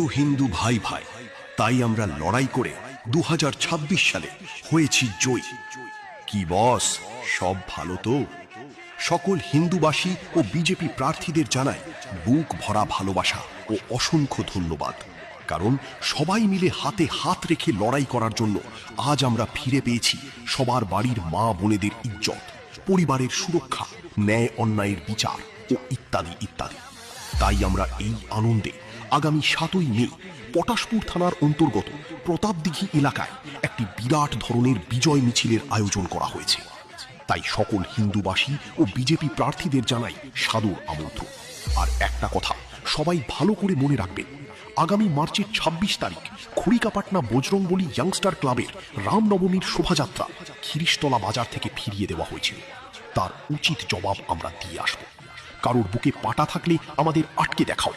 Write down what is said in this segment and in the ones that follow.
হিন্দু হিন্দু ভাই ভাই, তাই আমরা লড়াই করে 2026 সালে হয়েছি জয়ী। কি বস, সব ভালো তো? সকল হিন্দুবাসী ও বিজেপি প্রার্থীদের জানাই বুক ভরা ভালোবাসা ও অসংখ্য ধন্যবাদ। কারণ সবাই মিলে হাতে হাত রেখে লড়াই করার জন্য আজ আমরা ফিরে পেয়েছি সবার বাড়ির মা বোনেদের ইজ্জত, পরিবারের সুরক্ষা, ন্যায় অন্যায়ের বিচার ও ইত্যাদি ইত্যাদি। তাই আমরা এই আনন্দে আগামী 7ই মে পটাশপুর থানার অন্তর্গত প্রতাপদিঘি এলাকায় একটি বিরাট ধরনের বিজয় মিছিলের আয়োজন করা হয়েছে। তাই সকল হিন্দুবাসী ও বিজেপি প্রার্থীদের জানাই সাদর আমন্ত্রণ। আর একটা কথা সবাই ভালো করে মনে রাখবেন, আগামী মার্চের 26 তারিখ খড়িকাপাটনা বজরংবলী ইয়াংস্টার ক্লাবের রামনবমীর শোভাযাত্রা খিরিশতলা বাজার থেকে ফিরিয়ে দেওয়া হয়েছিল। তার উচিত জবাব আমরা দিয়ে আসব। কারোর বুকে পাটা থাকলে আমাদের আটকে দেখাও।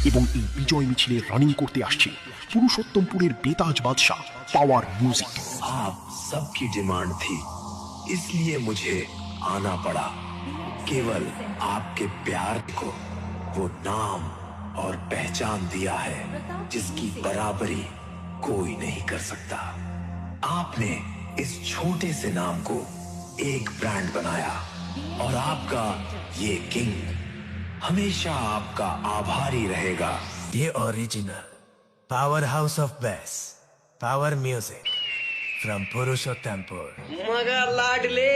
এবং এই বিজয় মিছিলে রানিং করতে আসছে পুরুষোত্তমপুরের বেতাজ বাদশাহ পাওয়ার মিউজিক। आप सबकी डिमांड थी, इसलिए मुझे आना पड़ा। केवल आपके प्यार को वो नाम और पहचान दिया है जिसकी बराबरी कोई नहीं कर सकता। आपने इस छोटे से नाम को एक ब्रांड बनाया और आपका ये किंग हमेशा आपका आभारी रहेगा। ये original power house of base power music from Purushottampur. मगा लाडले